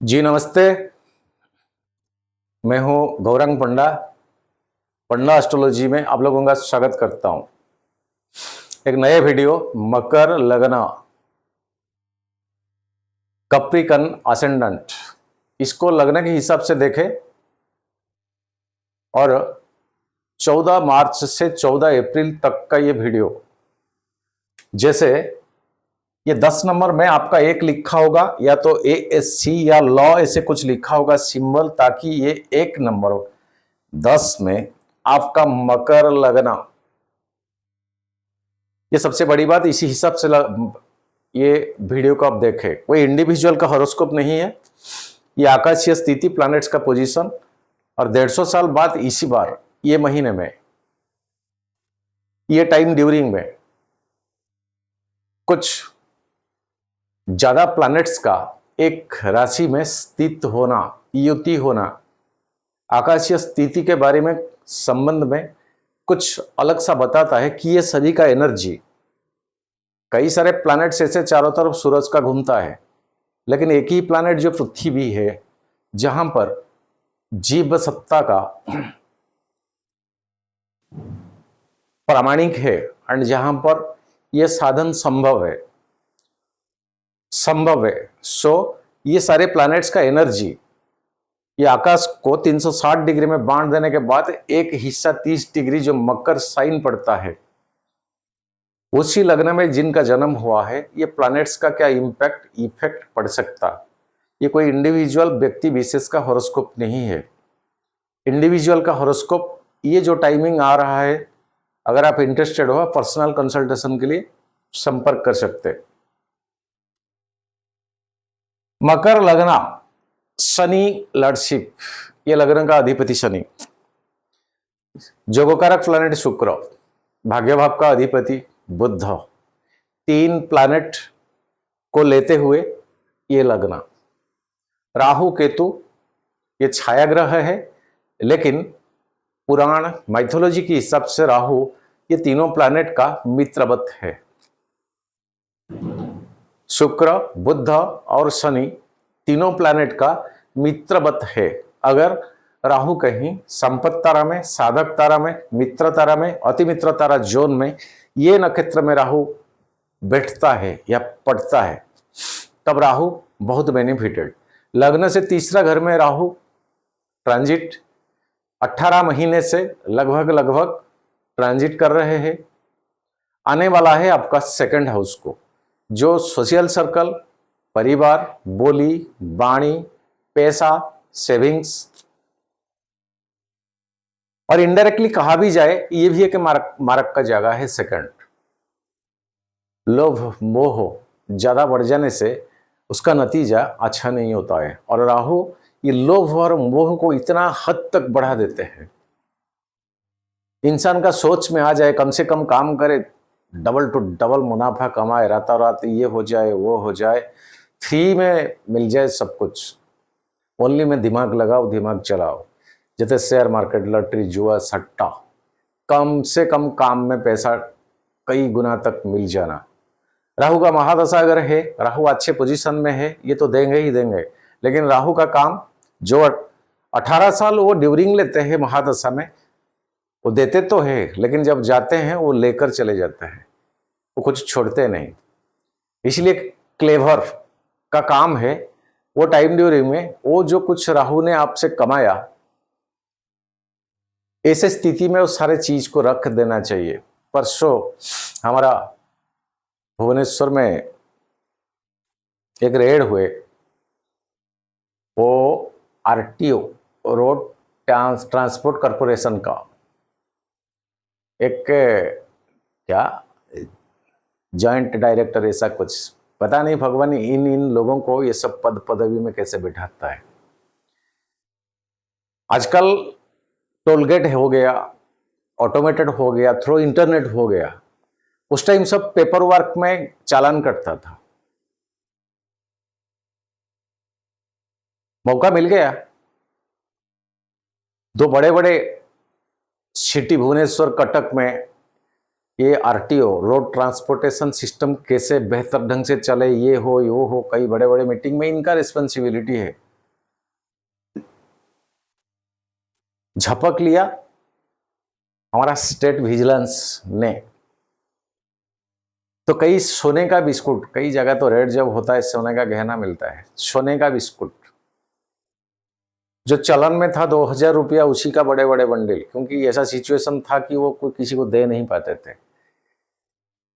जी नमस्ते। मैं हूं गौरंग पंडा। पंडा एस्ट्रोलॉजी में आप लोगों का स्वागत करता हूं। एक नए वीडियो मकर लग्न कैप्रिकॉर्न असेंडेंट, इसको लग्न के हिसाब से देखें और 14 मार्च से 14 अप्रैल तक का ये वीडियो। जैसे ये 10 नंबर में आपका एक लिखा होगा या तो ASC या लॉ ऐसे कुछ लिखा होगा सिंबल, ताकि ये एक नंबर 10 में आपका मकर लगना। ये सबसे बड़ी बात, इसी हिसाब से ये वीडियो को आप देखें। कोई इंडिविजुअल का हॉरोस्कोप नहीं है, ये आकाशीय स्थिति, प्लैनेट्स का पोजीशन। और 150 साल बाद इसी बार ये महीने में, ये टाइम ड्यूरिंग में कुछ ज्यादा प्लैनेट्स का एक राशि में स्थित होना, युति होना, आकाशीय स्थिति के बारे में संबंध में कुछ अलग सा बताता है कि ये सभी का एनर्जी, कई सारे प्लैनेट्स ऐसे चारों तरफ सूरज का घूमता है, लेकिन एक ही प्लैनेट जो पृथ्वी है, जहां पर जीव सत्ता का प्रामाणिक है एंड जहां पर यह साधन संभव है। सो ये सारे प्लैनेट्स का एनर्जी, ये आकाश को 360 डिग्री में बांट देने के बाद एक हिस्सा 30 डिग्री जो मकर साइन पड़ता है, उसी लग्न में जिनका जन्म हुआ है, ये प्लैनेट्स का क्या इफेक्ट पड़ सकता। ये कोई इंडिविजुअल व्यक्ति विशेष का हॉरोस्कोप नहीं है। इंडिविजुअल का हॉरोस्कोप, ये जो टाइमिंग आ रहा है, अगर आप इंटरेस्टेड हो पर्सनल कंसल्टेशन के लिए संपर्क कर सकते। मकर लग्न, शनि लॉर्डशिप, ये लग्न का अधिपति शनि, जोगकारक प्लैनेट शुक्र, भाग्यभाव का अधिपति बुध, 3 प्लैनेट को लेते हुए ये लग्न। राहु केतु ये छाया ग्रह है, लेकिन पुराण माइथोलॉजी के हिसाब से राहु ये तीनों प्लैनेट का मित्रवत है। शुक्र, बुध और शनि तीनों प्लैनेट का मित्रवत है। अगर राहु कहीं संपत्ति तारा में, साधक तारा में, मित्र तारा में, अति मित्र तारा जोन में, ये नक्षत्र में राहु बैठता है या पड़ता है, तब राहु बहुत बेनिफिटेड। लग्न से तीसरा घर में राहु ट्रांजिट 18 महीने से लगभग ट्रांजिट कर रहे हैं। आने वाला है आपका सेकंड हाउस को, जो सोशल सर्कल, परिवार, बोली, वाणी, पैसा, सेविंग्स, और इनडायरेक्टली कहा भी जाए ये भी है कि मारक का जगह है सेकंड। लोभ मोह ज्यादा बढ़ जाने से उसका नतीजा अच्छा नहीं होता है, और राहु ये लोभ और मोह को इतना हद तक बढ़ा देते हैं, इंसान का सोच में आ जाए कम से कम काम करे, डबल टू डबल मुनाफा कमाए, रातों रात ये हो जाए वो हो जाए, फ्री में मिल जाए सब कुछ, ओनली में दिमाग लगाओ, दिमाग चलाओ। जैसे शेयर मार्केट, लॉटरी, जुआ, सट्टा, कम से कम काम में पैसा कई गुना तक मिल जाना। राहु का महादशा अगर है, राहु अच्छे पोजीशन में है, ये तो देंगे ही देंगे, लेकिन राहु का काम जो 18 साल वो ड्यूरिंग लेते हैं महादशा में, वो देते तो है, लेकिन जब जाते हैं वो लेकर चले जाते हैं, वो कुछ छोड़ते नहीं। इसलिए क्लेवर का काम है वो टाइम ड्यूरिंग में, वो जो कुछ राहु ने आपसे कमाया, ऐसे स्थिति में उस सारे चीज को रख देना चाहिए। परसों हमारा भुवनेश्वर में एक रेड हुए, वो RTO, रोड ट्रांसपोर्ट कॉर्पोरेशन का एक क्या जॉइंट डायरेक्टर, ऐसा कुछ पता नहीं, भगवान इन लोगों को ये सब पद पदवी में कैसे बिठाता है। आजकल टोल गेट हो गया, ऑटोमेटेड हो गया, थ्रू इंटरनेट हो गया, उस टाइम सब पेपर वर्क में चालान कटता था। मौका मिल गया, 2 बड़े बड़े सिटी भुवनेश्वर, कटक में ये RTO, रोड ट्रांसपोर्टेशन सिस्टम कैसे बेहतर ढंग से चले, ये हो, कई बड़े बड़े मीटिंग में इनका रिस्पॉन्सिबिलिटी है। झपक लिया हमारा स्टेट विजिलेंस ने। तो कई सोने का बिस्कुट, कई जगह तो रेट जब होता है सोने का गहना मिलता है, सोने का बिस्कुट जो चलन में था 2000 रुपया, उसी का बड़े बड़े बंडल, क्योंकि ऐसा सिचुएशन था कि वो कोई किसी को दे नहीं पाते थे।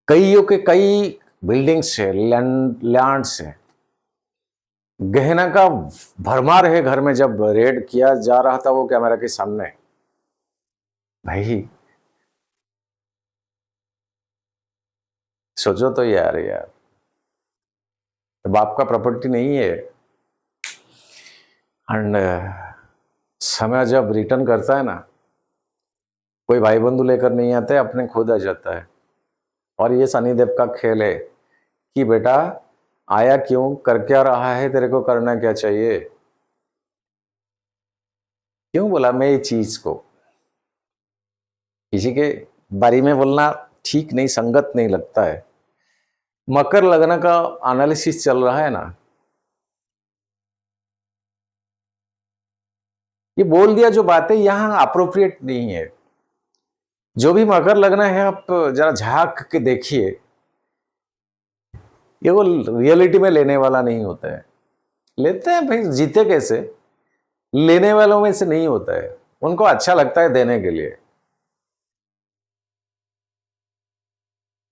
कईयों के कई बिल्डिंग्स है, लैंड्स है, गहना का भरमार है घर में। जब रेड किया जा रहा था वो कैमरा के सामने, भाई सोचो तो यार बाप का प्रॉपर्टी नहीं है। एंड समय जब रिटर्न करता है ना, कोई भाई बंधु लेकर नहीं आते, अपने खुद आ जाता है। और ये शनिदेव का खेल है कि बेटा आया क्यों, कर क्या रहा है, तेरे को करना क्या चाहिए। क्यों बोला मैं ये चीज को, किसी के बारे में बोलना ठीक नहीं, संगत नहीं लगता है। मकर लग्न का एनालिसिस चल रहा है ना, ये बोल दिया जो बातें यहां अप्रोप्रिएट नहीं है। जो भी मकर लग्न है आप जरा झांक के देखिए, ये वो रियलिटी में लेने वाला नहीं होता है। लेते हैं भाई, जीते कैसे, लेने वालों में से नहीं होता है। उनको अच्छा लगता है देने के लिए,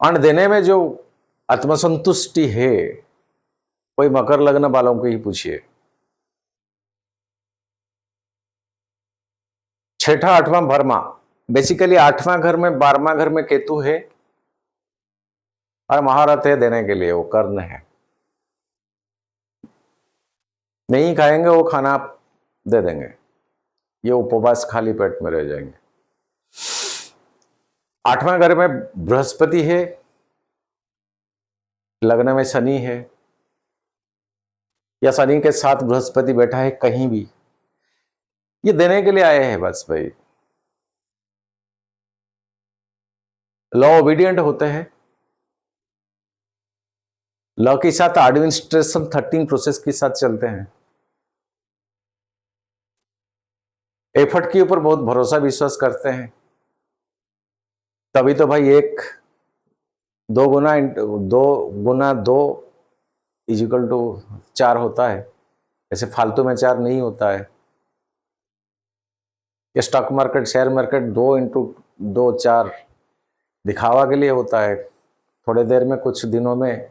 और देने में जो आत्मसंतुष्टि है, कोई मकर लग्न वालों को ही पूछिए। छठा आठवां भरमा, बेसिकली 8वां घर में 12वां घर में केतु है, और महारथ है देने के लिए, वो कर्ण है। नहीं खाएंगे वो खाना दे देंगे, ये उपवास खाली पेट में रह जाएंगे। 8वां घर में बृहस्पति है, लग्न में शनि है, या शनि के साथ बृहस्पति बैठा है कहीं भी, ये देने के लिए आए हैं बस भाई। लॉ ओबीडियंट होते हैं, लॉ के साथ एडमिनिस्ट्रेशन 13 प्रोसेस के साथ चलते हैं। एफर्ट के ऊपर बहुत भरोसा विश्वास करते हैं, तभी तो भाई 2 इजिकल टू 4 होता है। ऐसे फालतू में 4 नहीं होता है। ये stock market, share market 2 into 2 4 दिखावा के लिए होता है, थोड़े देर में कुछ दिनों में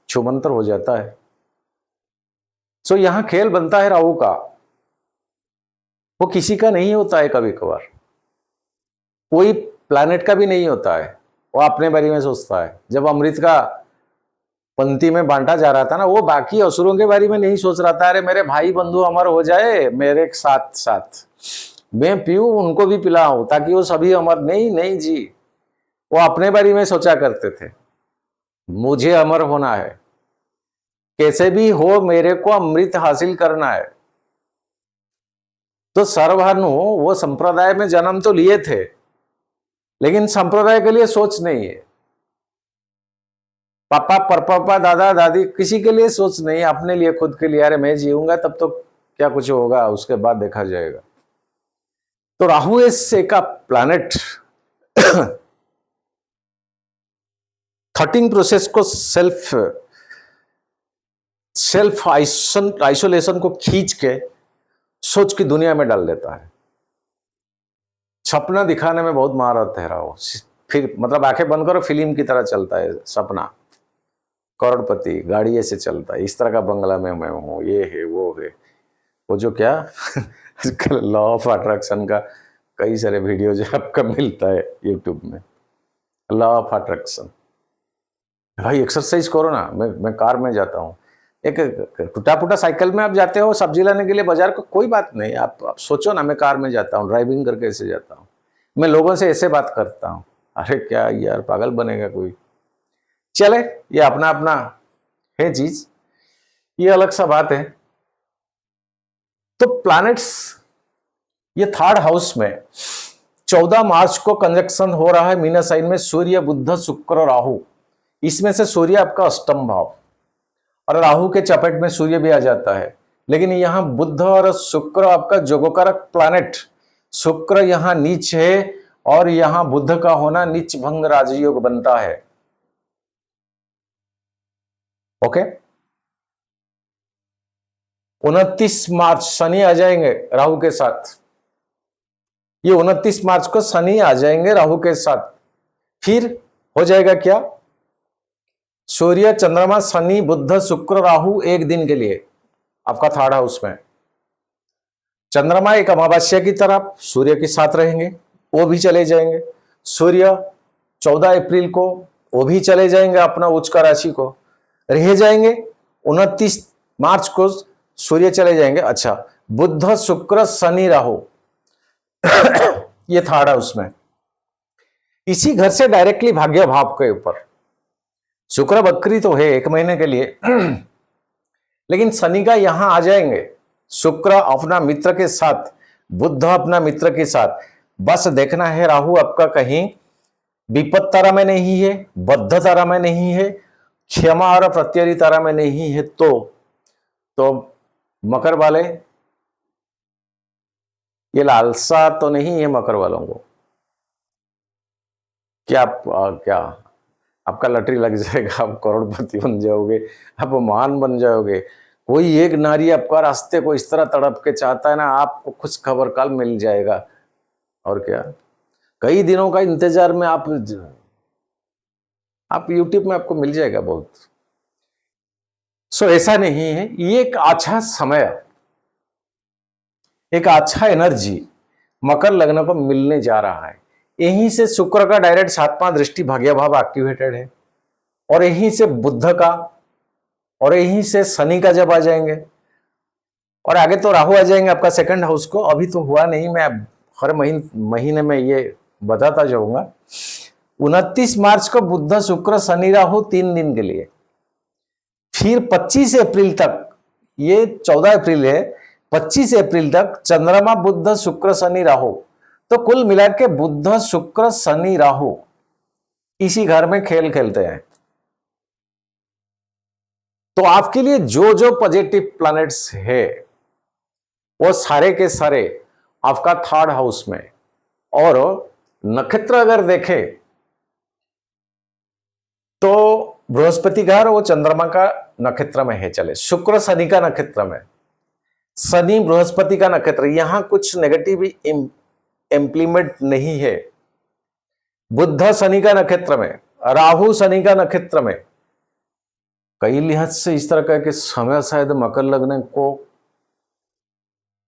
छुमंतर हो जाता है। सो यहां खेल बनता है राहु का, वो किसी का नहीं होता है। कभी कभार कोई प्लैनेट का भी नहीं होता है, वो अपने बारे में सोचता है। जब अमृत का पंक्ति में बांटा जा रहा था ना, वो बाकी असुरों के बारे में नहीं सोच रहा था, अरे मेरे भाई बंधु अमर हो जाए मेरे साथ साथ, मैं पीऊं उनको भी पिलाऊं ताकि वो सभी अमर। नहीं नहीं जी, वो अपने बारे में सोचा करते थे, मुझे अमर होना है, कैसे भी हो मेरे को अमृत हासिल करना है। तो सर्वभानु वो संप्रदाय में जन्म तो लिए थे, लेकिन संप्रदाय के लिए सोच नहीं है। पापा परपापा दादा दादी किसी के लिए सोच नहीं, अपने लिए खुद के लिए, अरे मैं जीऊंगा तब तो क्या कुछ होगा, उसके बाद देखा जाएगा। तो राहु ऐसे का प्लैनेट 13 प्रोसेस को सेल्फ आइसोलेशन को खींच के सोच की दुनिया में डाल देता है। सपना दिखाने में बहुत महारत है राहु। फिर मतलब आंखें बंद करो, फिल्म की तरह चलता है सपना, करोड़पति गाड़ी ऐसे चलता है, इस तरह का बंगला में मैं हूँ, ये है वो है, वो जो क्या लॉ ऑफ अट्रैक्शन का कई सारे वीडियो जो आपका मिलता है यूट्यूब में, लॉ ऑफ अट्रैक्शन। भाई एक्सरसाइज करो ना। मैं कार में जाता हूँ, एक टूटा फूटा साइकिल में आप जाते हो सब्जी लाने के लिए बाजार को, कोई बात नहीं, आप सोचो ना, मैं कार में जाता हूँ, ड्राइविंग करके ऐसे जाता हूँ, मैं लोगों से ऐसे बात करता हूँ। अरे क्या यार, पागल बनेगा कोई। चले, ये अपना अपना है चीज, ये अलग सा बात है। तो प्लैनेट्स ये 3rd हाउस में 14 मार्च को कंजक्शन हो रहा है मीना साइन में, सूर्य बुध शुक्र राहु। इसमें से सूर्य आपका अष्टम भाव, और राहु के चपेट में सूर्य भी आ जाता है। लेकिन यहां बुध और शुक्र आपका जोगकारक प्लैनेट, शुक्र यहां नीच है और यहां बुध का होना नीच भंग राजयोग बनता है। ओके, 29 मार्च शनि आ जाएंगे राहु के साथ। ये 29 मार्च को शनि आ जाएंगे राहु के साथ। फिर हो जाएगा क्या, सूर्य चंद्रमा शनि बुध शुक्र राहु एक दिन के लिए आपका थर्ड हाउस में। चंद्रमा एक अमावस्या की तरह सूर्य के साथ रहेंगे, वो भी चले जाएंगे। सूर्य 14 अप्रैल को वो भी चले जाएंगे अपना उच्च का राशि को, रह जाएंगे 29 मार्च को सूर्य चले जाएंगे। अच्छा, बुध शुक्र शनि राहु ये थर्ड हाउस में, इसी घर से डायरेक्टली भाग्य भाव के ऊपर। शुक्र बकरी तो है 1 महीने के लिए लेकिन शनि का यहां आ जाएंगे, शुक्र अपना मित्र के साथ, बुध अपना मित्र के साथ। बस देखना है राहु आपका कहीं विपद तारा में नहीं है, बद्ध तारा में नहीं है, क्षमा और प्रत्यरी तारा में नहीं है, तो मकर वाले ये लालसा तो नहीं है मकर वालों को कि आप क्या आपका लॉटरी लग जाएगा, आप करोड़पति बन जाओगे, आप महान बन जाओगे। कोई एक नारी आपका रास्ते को इस तरह तड़प के चाहता है ना, आपको कुछ खबर काल मिल जाएगा। और क्या, कई दिनों का इंतजार में आप यूट्यूब में आपको मिल जाएगा बहुत। सो ऐसा नहीं है, ये एक अच्छा समय, एक अच्छा एनर्जी मकर लग्न को मिलने जा रहा है। यहीं से शुक्र का डायरेक्ट 7वां दृष्टि भाग्य भाव एक्टिवेटेड है, और यहीं से बुध का, और यहीं से शनि का जब आ जाएंगे, और आगे तो राहु आ जाएंगे आपका सेकंड हाउस को। अभी तो हुआ नहीं, मैं हर महीने में ये बताता जाऊंगा। 29 मार्च को बुध शुक्र शनि राहु 3 दिन के लिए। फिर 25 अप्रैल तक, ये 14 अप्रैल है, 25 अप्रैल तक चंद्रमा बुध शुक्र शनि राहु। तो कुल मिला के बुध शुक्र शनि राहु इसी घर में खेल खेलते हैं। तो आपके लिए जो जो पॉजिटिव प्लैनेट्स है वो सारे के सारे आपका थर्ड हाउस में। और नक्षत्र अगर देखें तो बृहस्पति घर वो चंद्रमा का नक्षत्र में है, चले शुक्र शनि का नक्षत्र में, शनि बृहस्पति का नक्षत्र, यहां कुछ नेगेटिव इंप्लीमेंट नहीं है। बुध शनि का नक्षत्र में, राहु शनि का नक्षत्र में, कई लिहाज से इस तरह का कि समय शायद मकर लग्न को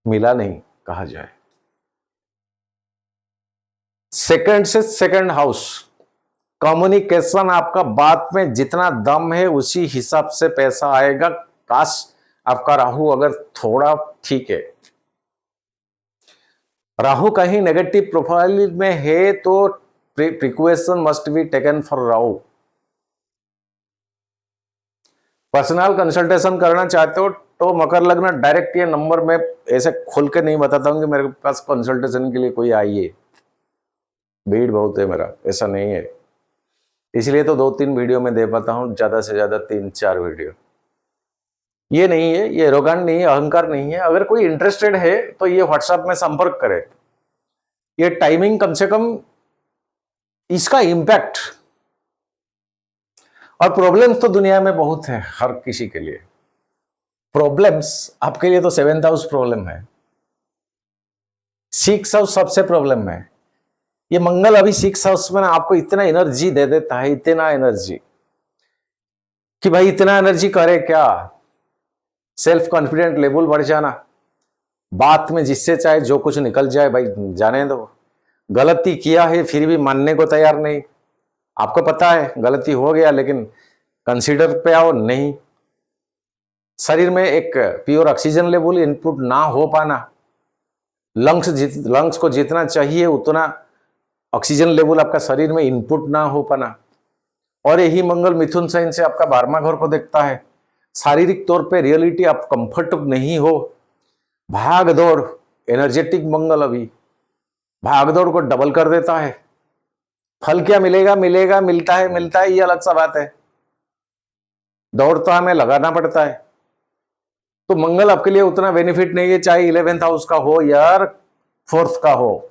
मिला नहीं कहा जाए। सेकंड से सेकंड हाउस, कम्युनिकेशन, आपका बात में जितना दम है उसी हिसाब से पैसा आएगा। काश आपका राहु अगर थोड़ा ठीक है, राहु कहीं नेगेटिव प्रोफाइल में है तो precaution must be taken for Rahu. Personal consultation करना चाहते हो तो मकर लग्न डायरेक्ट ये नंबर में ऐसे खोल के नहीं बताता हूं कि मेरे पास कंसल्टेशन के लिए कोई आइए, भीड़ बहुत है मेरा, ऐसा नहीं है। इसलिए तो 2-3 वीडियो में दे पाता हूं, ज्यादा से ज्यादा 3-4 वीडियो। ये नहीं है, ये एरोगेंट नहीं है, अहंकार नहीं है। अगर कोई इंटरेस्टेड है तो ये व्हाट्सएप में संपर्क करे। ये टाइमिंग कम से कम, इसका इंपैक्ट और प्रॉब्लम्स तो दुनिया में बहुत है हर किसी के लिए। प्रॉब्लम्स आपके लिए तो 7th हाउस प्रॉब्लम है, 6th हाउस सबसे प्रॉब्लम है। ये मंगल अभी 6th हाउस में आपको इतना एनर्जी दे देता है, इतना एनर्जी कि भाई इतना एनर्जी करे क्या, सेल्फ कॉन्फिडेंट लेवल बढ़ जाना, बात में जिससे चाहे जो कुछ निकल जाए भाई जाने दो। गलती किया है फिर भी मानने को तैयार नहीं, आपको पता है गलती हो गया लेकिन कंसीडर पे आओ नहीं। शरीर में एक प्योर ऑक्सीजन लेवल इनपुट ना हो पाना, लंग्स को जितना चाहिए उतना ऑक्सीजन लेवल आपका शरीर में इनपुट ना हो पाना। और यही मंगल मिथुन साइन से आपका 12वां घर को देखता है। शारीरिक तौर पे रियलिटी आप कंफर्ट नहीं हो, भाग दौड़, एनर्जेटिक मंगल अभी भाग दौड़ को डबल कर देता है। फल क्या मिलेगा, मिलेगा, मिलता है ये अलग सा बात है, दौड़ तो हमें लगाना पड़ता है। तो मंगल आपके लिए उतना बेनिफिट नहीं है, चाहे 11th हाउस का हो या 4th का हो।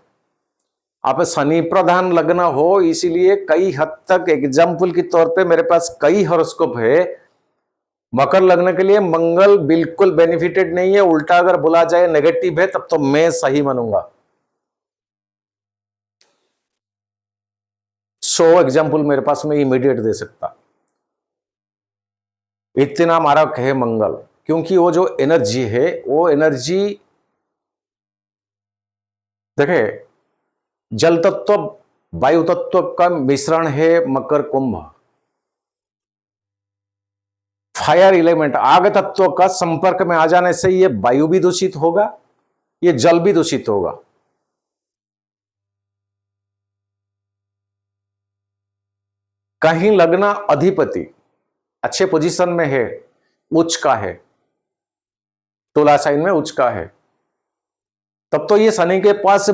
आप शनि प्रधान लग्न हो, इसीलिए कई हद तक एग्जाम्पल के तौर पे मेरे पास कई हॉरोस्कोप है। मकर लग्न के लिए मंगल बिल्कुल बेनिफिटेड नहीं है, उल्टा अगर बोला जाए नेगेटिव है, तब तो मैं सही मानूंगा। 100 एग्जाम्पल मेरे पास में इमीडिएट दे सकता। इतना मारक है मंगल, क्योंकि वो जो एनर्जी है, वो एनर्जी देखे, जल तत्व वायु तत्व का मिश्रण है मकर कुंभ। फायर एलिमेंट आग तत्व का संपर्क में आ जाने से ये वायु भी दूषित होगा, ये जल भी दूषित होगा। कहीं लग्न अधिपति अच्छे पोजीशन में है, उच्च का है, तुला साइन में उच्च का है, तब तो ये शनि के पास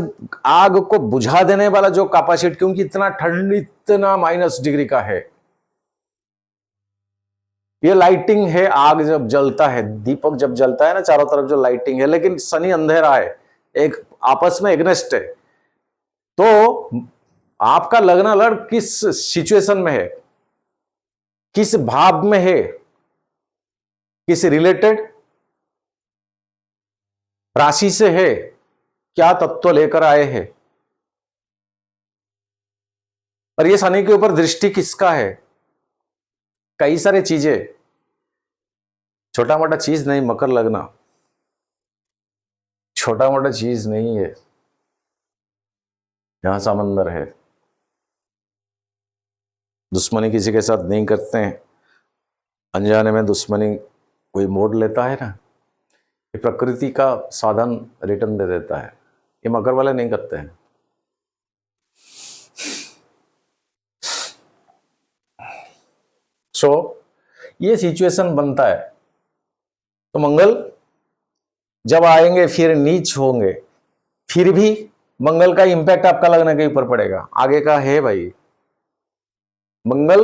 आग को बुझा देने वाला जो कैपेसिटी, क्योंकि इतना ठंड, इतना -डिग्री का है, ये लाइटिंग है। आग जब जलता है, दीपक जब जलता है ना, चारों तरफ जो लाइटिंग है, लेकिन शनि अंधेरा है, एक आपस में एग्नेस्ट है। तो आपका लग्न लड़ किस सिचुएशन में है, किस भाव में है, किस रिलेटेड राशि से है, क्या तत्व लेकर आए हैं, और ये शनि के ऊपर दृष्टि किसका है। कई सारी चीजें, छोटा मोटा चीज नहीं मकर लगना, छोटा मोटा चीज नहीं है, यहां समंदर है। दुश्मनी किसी के साथ नहीं करते हैं, अनजाने में दुश्मनी कोई मोड़ लेता है ना, ये प्रकृति का साधन रिटर्न दे देता है, ये मकर वाले नहीं करते हैं। सो ये सिचुएशन बनता है, तो मंगल जब आएंगे फिर नीच होंगे, फिर भी मंगल का इंपैक्ट आपका लगने के ऊपर पड़ेगा, आगे का है भाई। मंगल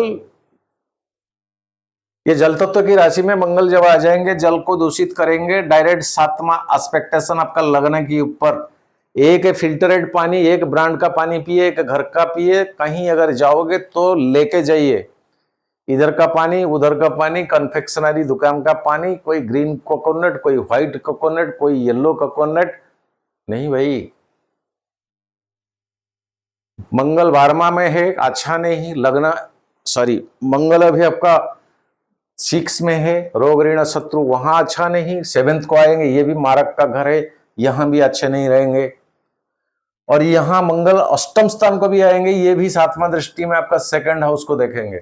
ये जल तत्व की राशि में मंगल जब आ जाएंगे, जल को दूषित करेंगे, डायरेक्ट 7वां एस्पेक्टेशन आपका लगने के ऊपर। एक फिल्टरेड पानी, एक ब्रांड का पानी पिए, एक घर का पिए, कहीं अगर जाओगे तो लेके जाइए, इधर का पानी उधर का पानी, कन्फेक्शनरी दुकान का पानी, कोई ग्रीन कोकोनट, कोई व्हाइट कोकोनट, कोई येलो कोकोनट नहीं भाई। मंगल 12वां में है, अच्छा नहीं लगना, सॉरी, मंगल अभी आपका 6 में है, रोग ऋण शत्रु वहां अच्छा नहीं, 7th को आएंगे, ये भी मारक का घर है, यहां भी अच्छे नहीं रहेंगे। और यहां मंगल अष्टम स्थान को भी आएंगे, ये भी 7वां दृष्टि में आपका 2nd हाउस को देखेंगे।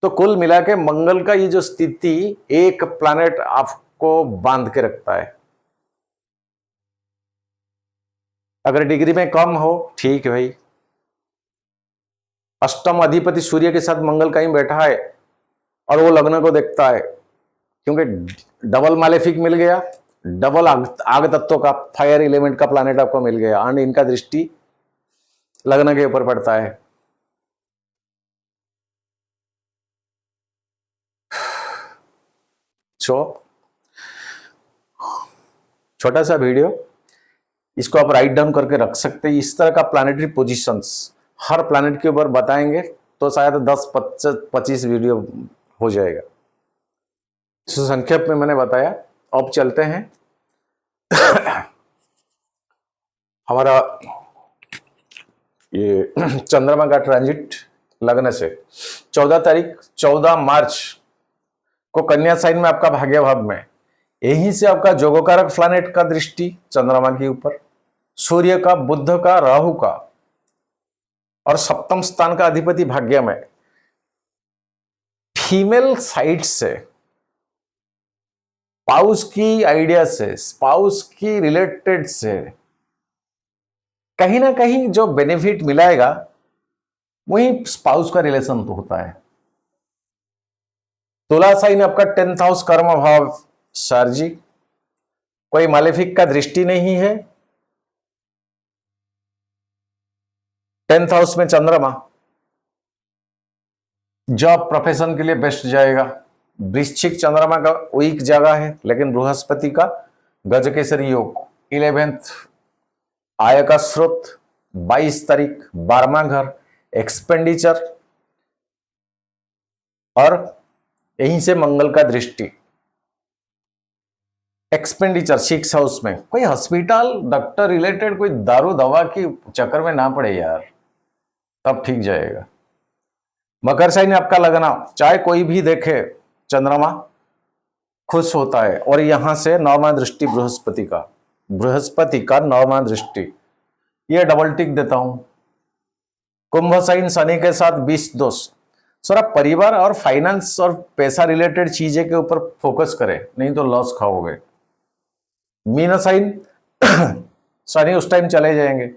तो कुल मिला के मंगल का ये जो स्थिति, एक प्लैनेट आपको बांध के रखता है। अगर डिग्री में कम हो ठीक है भाई, अष्टम अधिपति सूर्य के साथ मंगल कहीं बैठा है और वो लग्न को देखता है, क्योंकि डबल मालेफिक मिल गया, डबल आग तत्व का, फायर एलिमेंट का प्लैनेट आपको मिल गया, और इनका दृष्टि लग्न के ऊपर पड़ता है। छोटा सा वीडियो, इसको आप राइट डाउन करके रख सकते हैं। इस तरह का प्लैनेटरी पोजीशंस हर प्लैनेट के ऊपर बताएंगे तो शायद 10-25 वीडियो हो जाएगा। संक्षेप में मैंने बताया। अब चलते हैं हमारा ये चंद्रमा का ट्रांजिट लगने से 14 मार्च को कन्या साइन में आपका भाग्य भाव में, यहीं से आपका जोगकारक प्लैनेट का दृष्टि चंद्रमा के ऊपर, सूर्य का, बुध का, राहु का, और सप्तम स्थान का अधिपति भाग्य में। फीमेल साइड से, स्पाउस की आइडिया से, स्पाउस की रिलेटेड से कहीं ना कहीं जो बेनिफिट मिलाएगा वही स्पाउस का रिलेशन तो होता है। तुला साइन आपका 10th हाउस कर्म भाव, सर जी कोई मालेफिक का दृष्टि नहीं है। 10th हाउस में चंद्रमा, जॉब प्रोफेशन के लिए बेस्ट जाएगा। वृश्चिक चंद्रमा का वीक जगह है, लेकिन बृहस्पति का गजकेसरी योग 11th आय का स्रोत, 22 तारीख 12वां घर एक्सपेंडिचर, और यहीं से मंगल का दृष्टि एक्सपेंडिचर 6 हाउस में। कोई हॉस्पिटल डॉक्टर रिलेटेड कोई दारू दवा की चक्कर में ना पड़े यार, तब ठीक जाएगा। मकर साइन आपका लगना, चाहे कोई भी देखे चंद्रमा खुश होता है। और यहां से 9वां दृष्टि बृहस्पति का 9वां दृष्टि, ये डबल टिक देता हूं। कुंभ साइन शनि के साथ 20 दोष। सर आप परिवार और फाइनेंस और पैसा रिलेटेड चीजें के ऊपर फोकस करें, नहीं तो लॉस खाओगे। मीन साइन शनि उस टाइम चले जाएंगे,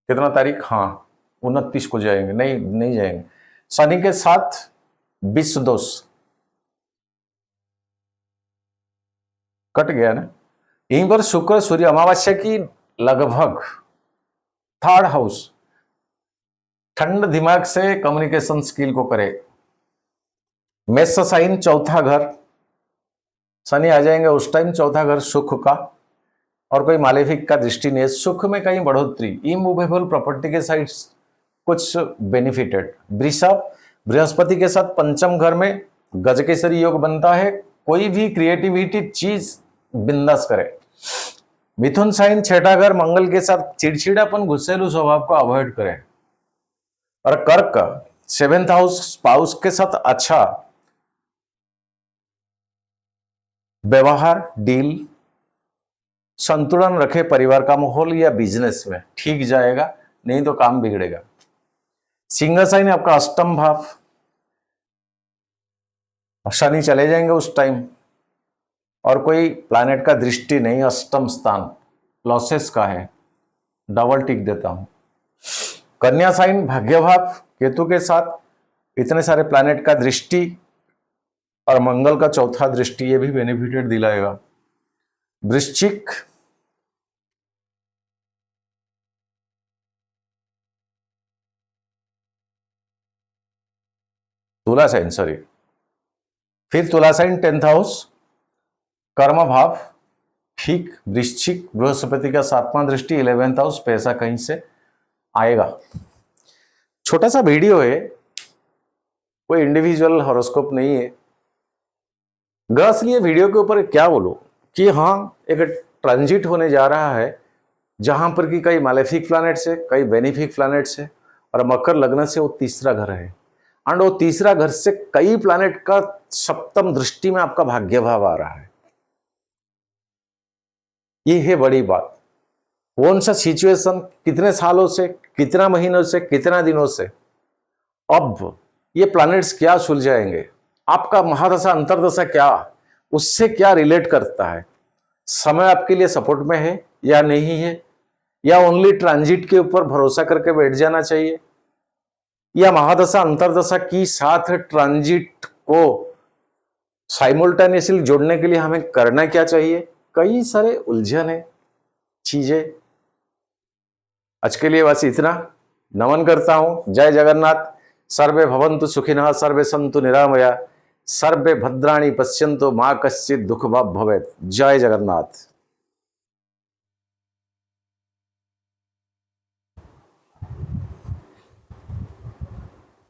कितना तारीख, हाँ 29 को जाएंगे, नहीं जाएंगे। शनि के साथ 20 दोष कट गया ना। यहीं पर शुक्र सूर्य अमावस्या की लगभग 3rd हाउस, ठंड दिमाग से कम्युनिकेशन स्किल को करे। मेष साइन 4था घर, शनि आ जाएंगे उस टाइम 4था घर सुख का, और कोई मालेफिक का दृष्टि नहीं है। सुख में कहीं बढ़ोतरी, इमूवेबल प्रॉपर्टी के साइड कुछ बेनिफिटेड। वृषभ बृहस्पति के साथ 5म घर में गजकेसरी योग बनता है, कोई भी क्रिएटिविटी चीज बिंदास करे। मिथुन साइन 6ठा घर मंगल के साथ चिड़चिड़ापन, गुस्सेलू स्वभाव को अवॉइड करें। और कर्क 7th हाउस स्पाउस के साथ अच्छा व्यवहार, डील, संतुलन रखे। परिवार का माहौल या बिजनेस में ठीक जाएगा, नहीं तो काम बिगड़ेगा। सिंह साइन आपका 8म भाव, शनि चले जाएंगे उस टाइम, और कोई प्लैनेट का दृष्टि नहीं, 8म स्थान लॉसेस का है, डबल टिक देता हूं। कन्या साइन भाग्य भाव केतु के साथ, इतने सारे प्लैनेट का दृष्टि और मंगल का 4था दृष्टि, ये भी बेनिफिटेड दिलाएगा। वृश्चिक तुला साइन, सॉरी, फिर तुला साइन 10th हाउस कर्म भाव ठीक। वृश्चिक बृहस्पति का 7वां दृष्टि 11th हाउस, पैसा कहीं से आएगा। छोटा सा वीडियो है, कोई इंडिविजुअल हॉरोस्कोप नहीं है। इसलिए वीडियो के ऊपर क्या बोलूं कि हाँ एक ट्रांजिट होने जा रहा है, जहां पर कि कई मालेफिक प्लैनेट्स है, कई बेनिफिक प्लैनेट्स है, और मकर लग्न से वो 3रा घर है, एंड वो 3रा घर से कई प्लैनेट का 7म दृष्टि में आपका भाग्य भाव आ रहा है। ये है बड़ी बात। कौन सा सिचुएशन, कितने सालों से, कितना महीनों से, कितना दिनों से, अब ये प्लैनेट्स क्या सुलझाएंगे, आपका महादशा अंतरदशा क्या, उससे क्या रिलेट करता है, समय आपके लिए सपोर्ट में है या नहीं है, या ओनली ट्रांजिट के ऊपर भरोसा करके बैठ जाना चाहिए, या महादशा अंतरदशा की साथ ट्रांजिट को साइमल्टेनियसली जोड़ने के लिए हमें करना क्या चाहिए। कई सारे उलझन है चीजें। आज के लिए बस इतना, नमन करता हूं। जय जगन्नाथ। सर्वे भवन्तु सुखिनः, सर्वे सन्तु निरामया, सर्वे भद्राणि पश्यन्तु, मा कश्चित् दुःखभाग् भवेत्। जय जगन्नाथ।